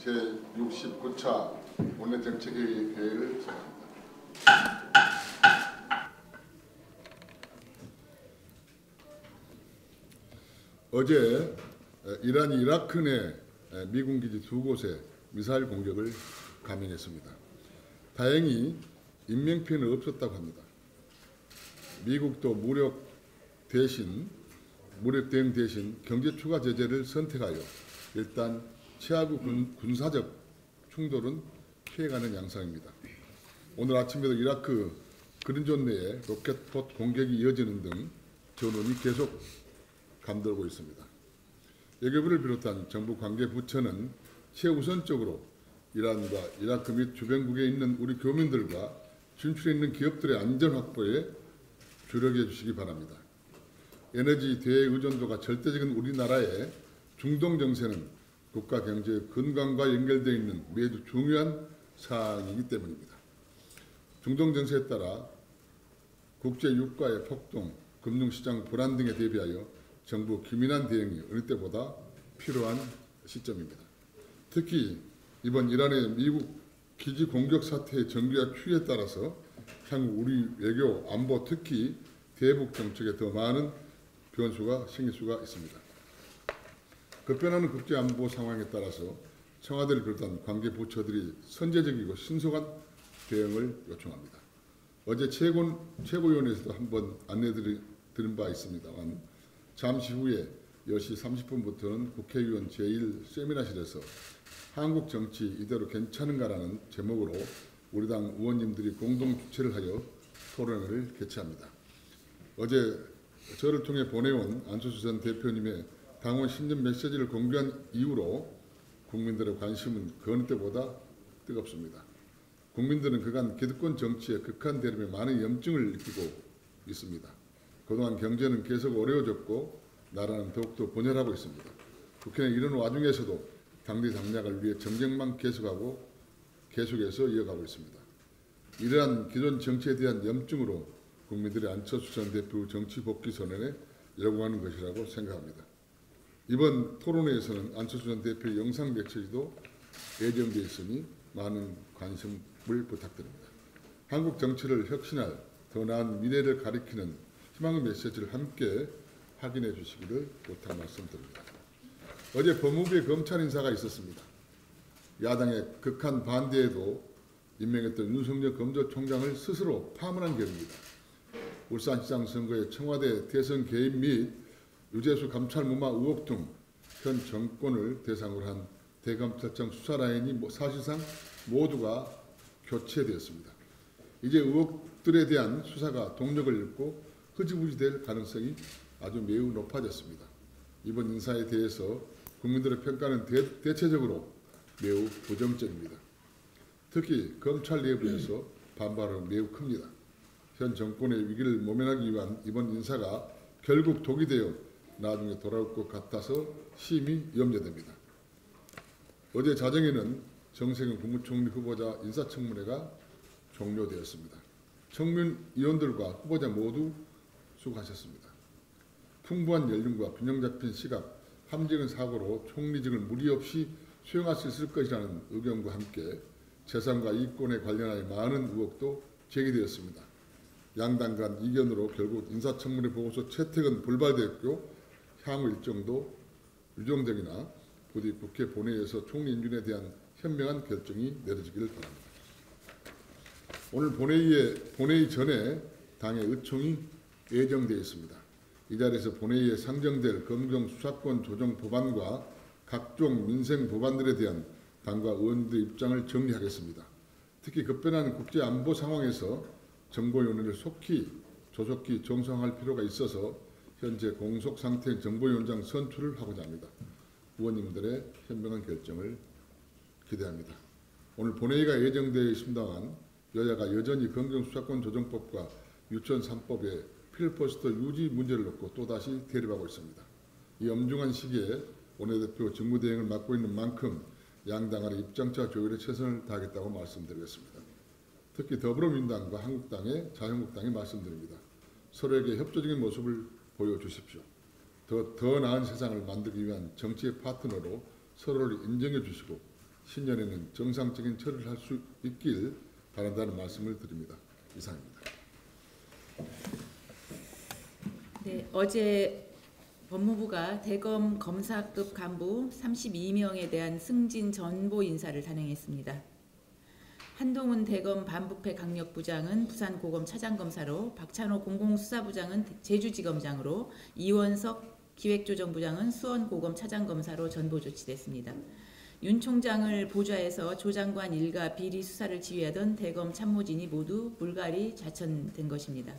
제69차 원내정책회의를 시작합니다. 어제 이란이 이라크 내 미군 기지 2곳에 미사일 공격을 감행했습니다. 다행히 인명피해는 없었다고 합니다. 미국도 무력 대응 대신 경제 추가 제재를 선택하여 일단 최하구 군사적 충돌은 피해가는 양상입니다. 오늘 아침에도 이라크 그린존 내에 로켓포 공격이 이어지는 등 전운이 계속 감돌고 있습니다. 외교부를 비롯한 정부 관계 부처는 최우선적으로 이란과 이라크 및 주변국에 있는 우리 교민들과 진출해 있는 기업들의 안전 확보에 주력해 주시기 바랍니다. 에너지 대의존도가 절대적인 우리나라의 중동 정세는 국가 경제의 건강과 연결되어 있는 매우 중요한 사항이기 때문입니다. 중동 정세에 따라 국제 유가의 폭등, 금융시장 불안 등에 대비하여 정부 기민한 대응이 어느 때보다 필요한 시점입니다. 특히 이번 이란의 미국 기지 공격 사태의 전개와 추이에 따라서 향후 우리 외교, 안보, 특히 대북 정책에 더 많은 변수가 생길 수가 있습니다. 급변하는 국제안보 상황에 따라서 청와대를 비롯한 관계 부처들이 선제적이고 신속한 대응을 요청합니다. 어제 최고위원회에서도 한번 안내드린 바 있습니다만 잠시 후에 10시 30분부터는 국회의원 제1 세미나실에서 한국 정치 이대로 괜찮은가라는 제목으로 우리 당 의원님들이 공동 주최를 하여 토론회를 개최합니다. 어제 저를 통해 보내온 안철수 전 대표님의 당원 신년 메시지를 공개한 이후로 국민들의 관심은 그 어느 때보다 뜨겁습니다. 국민들은 그간 기득권 정치의 극한 대립에 많은 염증을 느끼고 있습니다. 그동안 경제는 계속 어려워졌고 나라는 더욱더 분열하고 있습니다. 국회는 이런 와중에서도 당리 당략을 위해 정쟁만 계속해서 이어가고 있습니다. 이러한 기존 정치에 대한 염증으로 국민들이 안철수 전 대표 정치 복귀 선언에 요구하는 것이라고 생각합니다. 이번 토론회에서는 안철수 전 대표의 영상 메시지도 예정되어 있으니 많은 관심을 부탁드립니다. 한국 정치를 혁신할 더 나은 미래를 가리키는 희망의 메시지를 함께 확인해 주시기를 부탁 말씀드립니다. 어제 법무부의 검찰 인사가 있었습니다. 야당의 극한 반대에도 임명했던 윤석열 검찰총장을 스스로 파문한 결입니다. 울산시장 선거에 청와대 대선 개입 및 유재수 감찰 무마 의혹 등 현 정권을 대상으로 한 대검찰청 수사 라인이 사실상 모두가 교체되었습니다. 이제 의혹들에 대한 수사가 동력을 잃고 흐지부지 될 가능성이 아주 매우 높아졌습니다. 이번 인사에 대해서 국민들의 평가는 대체적으로 매우 부정적입니다. 특히 검찰 내부에서 반발은 매우 큽니다. 현 정권의 위기를 모면하기 위한 이번 인사가 결국 독이 되어 나중에 돌아올 것 같아서 심히 염려됩니다. 어제 자정에는 정세균 국무총리 후보자 인사청문회가 종료되었습니다. 청문위원들과 후보자 모두 수고하셨습니다. 풍부한 연륜과 균형 잡힌 시각, 합리적인 사고로 총리직을 무리 없이 수행할 수 있을 것이라는 의견과 함께 재산과 이권에 관련하여 많은 의혹도 제기되었습니다. 양당 간 이견으로 결국 인사청문회 보고서 채택은 불발되었고 향후 일정도 유정되거나 부디 국회 본회의에서 총리 인준에 대한 현명한 결정이 내려지기를 바랍니다. 오늘 본회의 전에 당의 의총이 예정되어 있습니다. 이 자리에서 본회의에 상정될 검경 수사권 조정 법안과 각종 민생 법안들에 대한 당과 의원들의 입장을 정리하겠습니다. 특히 급변하는 국제안보 상황에서 정보위원회를 조속히 정상화할 필요가 있어서 현재 공석 상태인 정보위원장 선출을 하고자 합니다. 의원님들의 현명한 결정을 기대합니다. 오늘 본회의가 예정되어 있습니다만 여야가 여전히 검경수사권 조정법과 유치원 3법의 필리버스터 유지 문제를 놓고 또다시 대립하고 있습니다. 이 엄중한 시기에 원내대표 직무대행을 맡고 있는 만큼 양당 간의 입장차 조율에 최선을 다하겠다고 말씀드리겠습니다. 특히 더불어민주당과 한국당의 자유한국당에 말씀드립니다. 서로에게 협조적인 모습을 보여주십시오. 더 나은 세상을 만들기 위한 정치의 파트너로 서로를 인정해 주시고 신년에는 정상적인 처리를 할 수 있길 바란다는 말씀을 드립니다. 이상입니다. 네, 어제 법무부가 대검 검사급 간부 32명에 대한 승진 전보 인사를 단행했습니다. 한동훈 대검 반부패 강력부장은 부산고검 차장검사로, 박찬호 공공수사부장은 제주지검장으로, 이원석 기획조정부장은 수원고검 차장검사로 전보 조치됐습니다. 윤 총장을 보좌해서 조 장관 일가 비리 수사를 지휘하던 대검 참모진이 모두 물갈이 좌천된 것입니다.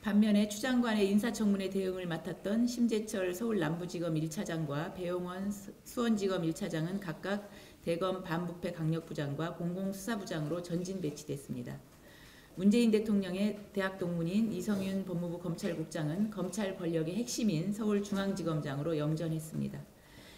반면에 추 장관의 인사청문회 대응을 맡았던 심재철 서울 남부지검 1차장과 배용원 수원지검 1차장은 각각 대검 반부패 강력부장과 공공수사부장으로 전진 배치됐습니다. 문재인 대통령의 대학 동문인 이성윤 법무부 검찰국장은 검찰 권력의 핵심인 서울중앙지검장으로 영전했습니다.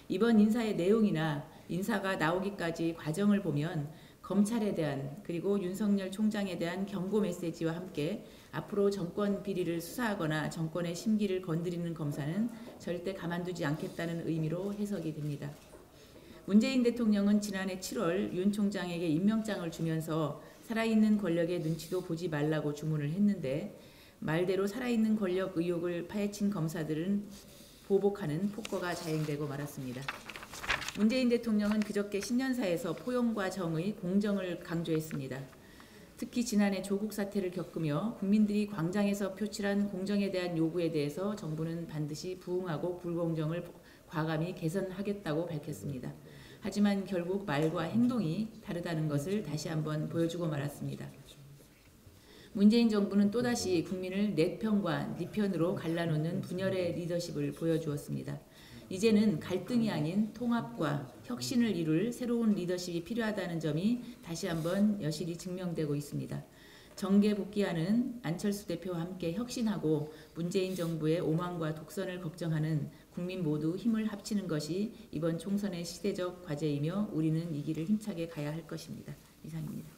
이번 인사의 내용이나 인사가 나오기까지 과정을 보면 검찰에 대한 그리고 윤석열 총장에 대한 경고 메시지와 함께 앞으로 정권 비리를 수사하거나 정권의 심기를 건드리는 검사는 절대 가만두지 않겠다는 의미로 해석이 됩니다. 문재인 대통령은 지난해 7월 윤 총장에게 임명장을 주면서 살아있는 권력의 눈치도 보지 말라고 주문을 했는데 말대로 살아있는 권력 의혹을 파헤친 검사들은 보복하는 폭거가 자행되고 말았습니다. 문재인 대통령은 그저께 신년사에서 포용과 정의, 공정을 강조했습니다. 특히 지난해 조국 사태를 겪으며 국민들이 광장에서 표출한 공정에 대한 요구에 대해서 정부는 반드시 부응하고 불공정을 과감히 개선하겠다고 밝혔습니다. 하지만 결국 말과 행동이 다르다는 것을 다시 한번 보여주고 말았습니다. 문재인 정부는 또다시 국민을 내 편과 네 편으로 갈라놓는 분열의 리더십을 보여주었습니다. 이제는 갈등이 아닌 통합과 혁신을 이룰 새로운 리더십이 필요하다는 점이 다시 한번 여실히 증명되고 있습니다. 정계 복귀하는 안철수 대표와 함께 혁신하고 문재인 정부의 오만과 독선을 걱정하는 국민 모두 힘을 합치는 것이 이번 총선의 시대적 과제이며 우리는 이 길을 힘차게 가야 할 것입니다. 이상입니다.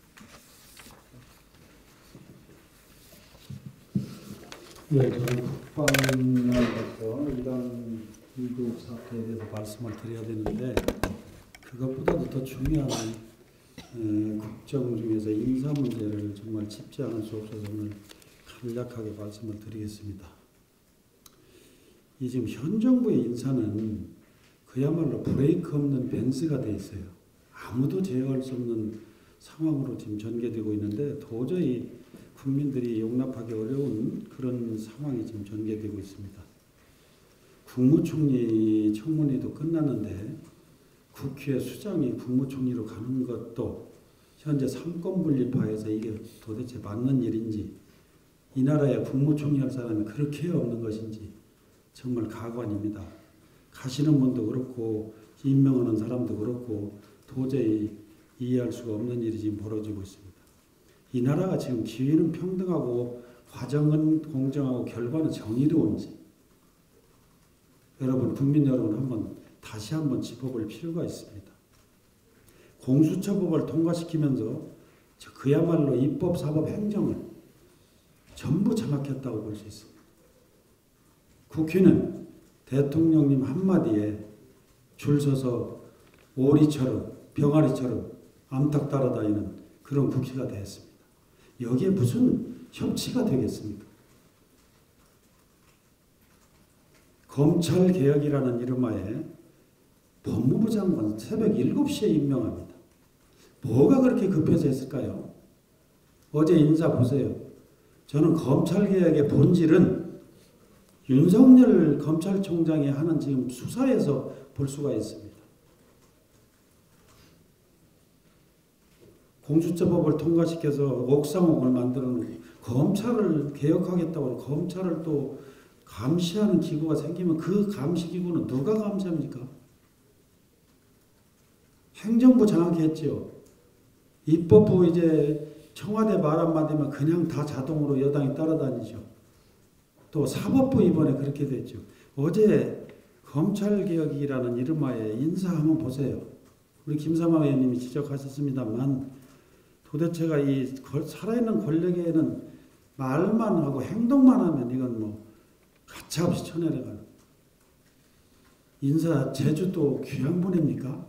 네, 저는 국방에서 이런 미국 사태에 대해서 말씀을 드려야 되는데 그것보다도 더 중요한 국정 중에서 인사 문제를 정말 짚지 않을 수 없어서 오늘 간략하게 말씀을 드리겠습니다. 이 지금 현 정부의 인사는 그야말로 브레이크 없는 벤스가 돼 있어요. 아무도 제어할 수 없는 상황으로 지금 전개되고 있는데 도저히 국민들이 용납하기 어려운 그런 상황이 지금 전개되고 있습니다. 국무총리 청문회도 끝났는데 국회 수장이 국무총리로 가는 것도 현재 삼권분립화해서 이게 도대체 맞는 일인지 이 나라에 국무총리 할 사람이 그렇게 없는 것인지 정말 가관입니다. 가시는 분도 그렇고 임명하는 사람도 그렇고 도저히 이해할 수가 없는 일이 지금 벌어지고 있습니다. 이 나라가 지금 기회는 평등하고 과정은 공정하고 결과는 정의로운지 여러분 국민 여러분 다시 한번 짚어볼 필요가 있습니다. 공수처법을 통과시키면서 그야말로 입법, 사법, 행정을 전부 장악했다고 볼 수 있습니다. 국회는 대통령님 한마디에 줄 서서 오리처럼 병아리처럼 암탉 따라다니는 그런 국회가 됐습니다. 여기에 무슨 협치가 되겠습니까? 검찰개혁이라는 이름하에 법무부 장관 새벽 7시에 임명합니다. 뭐가 그렇게 급해서 했을까요? 어제 인사 보세요. 저는 검찰개혁의 본질은 윤석열 검찰총장이 하는 지금 수사에서 볼 수가 있습니다. 공수처법을 통과시켜서 옥상옥을 만들어 놓고 검찰을 개혁하겠다고 검찰을 또 감시하는 기구가 생기면 그 감시기구는 누가 감시합니까? 행정부 장악했죠. 입법부 이제 청와대 말 한마디면 그냥 다 자동으로 여당이 따라다니죠. 또 사법부 이번에 그렇게 됐죠. 어제 검찰개혁이라는 이름하에 인사 한번 보세요. 우리 김삼화 의원님이 지적하셨습니다만 도대체가 이 살아있는 권력에는 말만 하고 행동만 하면 이건 뭐 가차없이 쳐내려가는 인사 제주도 귀양 보냅니까?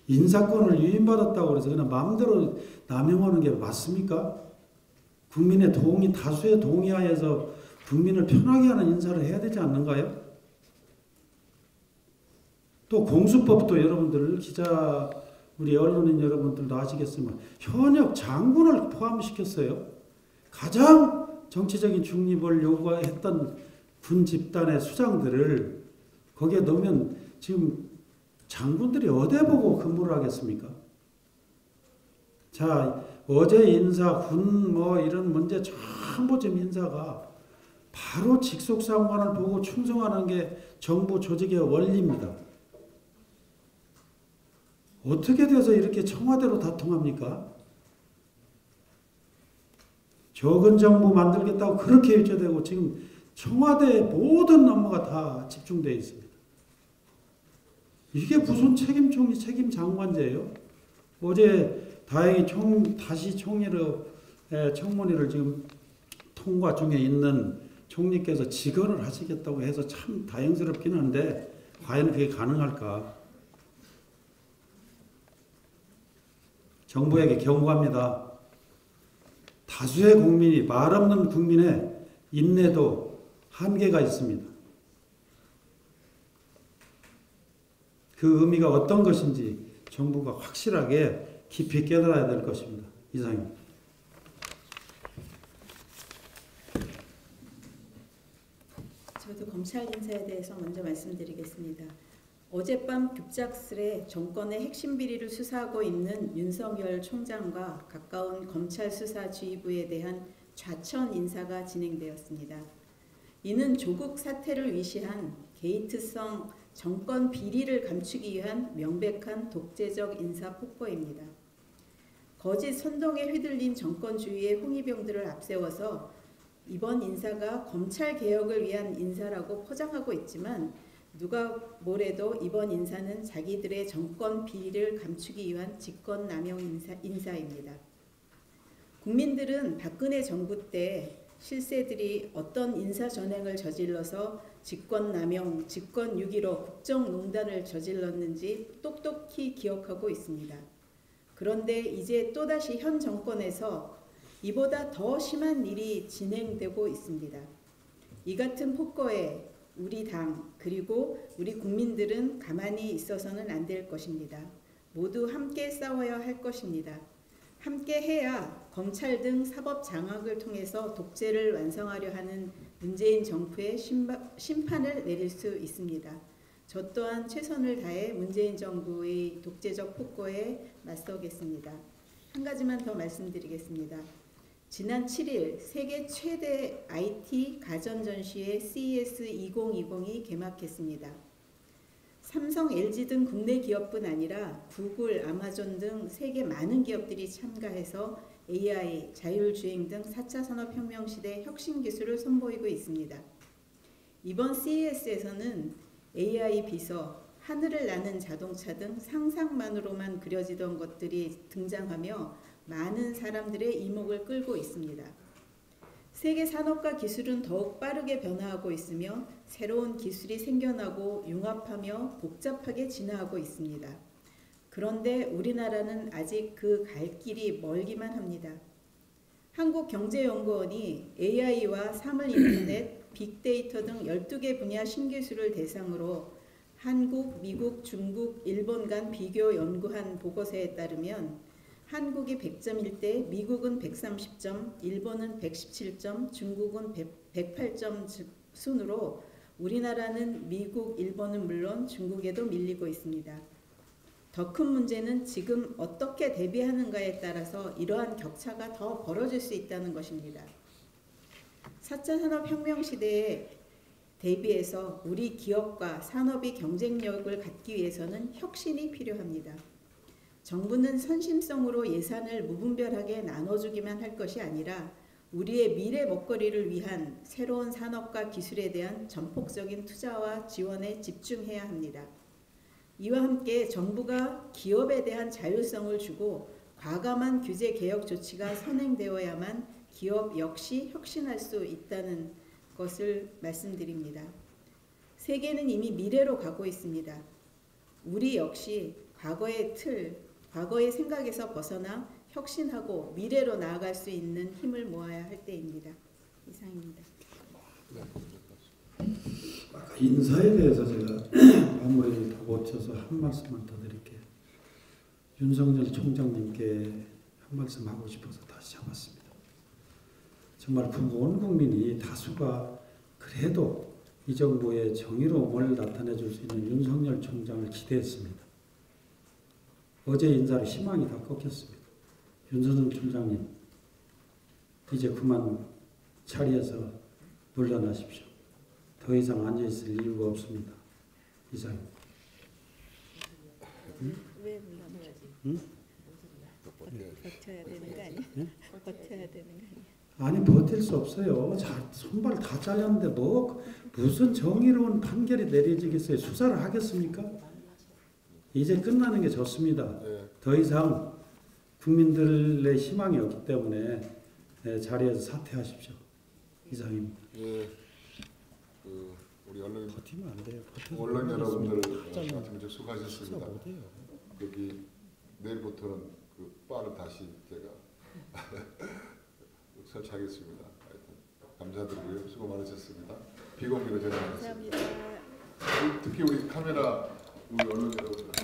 인사권을 유인받았다고 해서 그냥 마음대로 남용하는 게 맞습니까? 국민의 동의, 다수의 동의하에서 국민을 편하게 하는 인사를 해야 되지 않는가요? 또 공수법도 여러분들 우리 언론인 여러분들도 아시겠지만 현역 장군을 포함시켰어요. 가장 정치적인 중립을 요구했던 군 집단의 수장들을 거기에 넣으면 지금 장군들이 어디 보고 근무를 하겠습니까? 자, 어제 인사, 군 이런 문제 전부 지금 인사가 바로 직속상관을 보고 충성하는 게 정부 조직의 원리입니다. 어떻게 돼서 이렇게 청와대로 다 통합니까? 적은 정부 만들겠다고 그렇게 일조되고 지금 청와대의 모든 업무가 다 집중되어 있습니다. 이게 무슨 책임총리, 책임장관제예요? 어제 다행히 다시 청문회를 지금 통과 중에 있는 총리께서 직언을 하시겠다고 해서 참 다행스럽긴 한데 과연 그게 가능할까? 정부에게 경고합니다. 다수의 국민이, 말 없는 국민의 인내도 한계가 있습니다. 그 의미가 어떤 것인지 정부가 확실하게 깊이 깨달아야 될 것입니다. 이상입니다. 저도 검찰 인사에 대해서 먼저 말씀드리겠습니다. 어젯밤 급작스레 정권의 핵심 비리를 수사하고 있는 윤석열 총장과 가까운 검찰 수사지휘부에 대한 좌천 인사가 진행되었습니다. 이는 조국 사태를 위시한 게이트성 정권 비리를 감추기 위한 명백한 독재적 인사 폭거입니다. 거짓 선동에 휘둘린 정권주의의 홍위병들을 앞세워서 이번 인사가 검찰 개혁을 위한 인사라고 포장하고 있지만 누가 뭐래도 이번 인사는 자기들의 정권 비리를 감추기 위한 직권남용 인사입니다. 국민들은 박근혜 정부 때 실세들이 어떤 인사전횡을 저질러서 직권남용, 직권유기로 국정농단을 저질렀는지 똑똑히 기억하고 있습니다. 그런데 이제 또다시 현 정권에서 이보다 더 심한 일이 진행되고 있습니다. 이 같은 폭거에 우리 당 그리고 우리 국민들은 가만히 있어서는 안 될 것입니다. 모두 함께 싸워야 할 것입니다. 함께 해야 검찰 등 사법 장악을 통해서 독재를 완성하려 하는 문재인 정부의 심판을 내릴 수 있습니다. 저 또한 최선을 다해 문재인 정부의 독재적 폭거에 맞서겠습니다. 한 가지만 더 말씀드리겠습니다. 지난 7일 세계 최대 IT 가전 전시회 CES 2020이 개막했습니다. 삼성, LG 등 국내 기업뿐 아니라 구글, 아마존 등 세계 많은 기업들이 참가해서 AI, 자율주행 등 4차 산업혁명 시대 혁신 기술을 선보이고 있습니다. 이번 CES에서는 AI 비서, 하늘을 나는 자동차 등 상상만으로만 그려지던 것들이 등장하며 많은 사람들의 이목을 끌고 있습니다. 세계 산업과 기술은 더욱 빠르게 변화하고 있으며 새로운 기술이 생겨나고 융합하며 복잡하게 진화하고 있습니다. 그런데 우리나라는 아직 그 갈 길이 멀기만 합니다. 한국경제연구원이 AI와 사물인터넷, 빅데이터 등 12개 분야 신기술을 대상으로 한국, 미국, 중국, 일본 간 비교 연구한 보고서에 따르면 한국이 100점일 때 미국은 130점, 일본은 117점, 중국은 108점 순으로 우리나라는 미국, 일본은 물론 중국에도 밀리고 있습니다. 더 큰 문제는 지금 어떻게 대비하는가에 따라서 이러한 격차가 더 벌어질 수 있다는 것입니다. 4차 산업혁명 시대에 대비해서 우리 기업과 산업이 경쟁력을 갖기 위해서는 혁신이 필요합니다. 정부는 선심성으로 예산을 무분별하게 나눠주기만 할 것이 아니라 우리의 미래 먹거리를 위한 새로운 산업과 기술에 대한 전폭적인 투자와 지원에 집중해야 합니다. 이와 함께 정부가 기업에 대한 자율성을 주고 과감한 규제 개혁 조치가 선행되어야만 기업 역시 혁신할 수 있다는 것을 말씀드립니다. 세계는 이미 미래로 가고 있습니다. 우리 역시 과거의 틀, 과거의 생각에서 벗어나 혁신하고 미래로 나아갈 수 있는 힘을 모아야 할 때입니다. 이상입니다. 아까 인사에 대해서 제가 마무리를 더 고쳐서 한 말씀만 더 드릴게요. 윤석열 총장님께 한 말씀 하고 싶어서 다시 잡았습니다. 정말 온 국민이 다수가 그래도 이 정부의 정의로움을 나타내 줄 수 있는 윤석열 총장을 기대했습니다. 어제 인사로 희망이 다 꺾였습니다. 윤석열 총장님, 이제 그만 자리에서 물러나십시오. 더 이상 앉아있을 이유가 없습니다. 이상입니다. 왜 물러나야지? 버텨야 되는 거 아니야? 버텨야 되는 거 아니야? 아니 버틸 수 없어요. 손발 다 잘렸는데 뭐 무슨 정의로운 판결이 내려지겠어요. 수사를 하겠습니까? 이제 끝나는 게 좋습니다. 네. 더 이상 국민들의 희망이 없기 때문에 자리에서 사퇴하십시오. 이상입니다. 예, 우리 버티면 안 돼요. 언론 여러분들 아침에 수고하셨습니다. 여기 내일부터는 그 바를 다시 제가 설치하겠습니다. 하여튼 감사드리고요. 수고 많으셨습니다. 비공개로 전화하겠습니다. 감사합니다. 특히 우리 카메라 우리 언론 여러분들.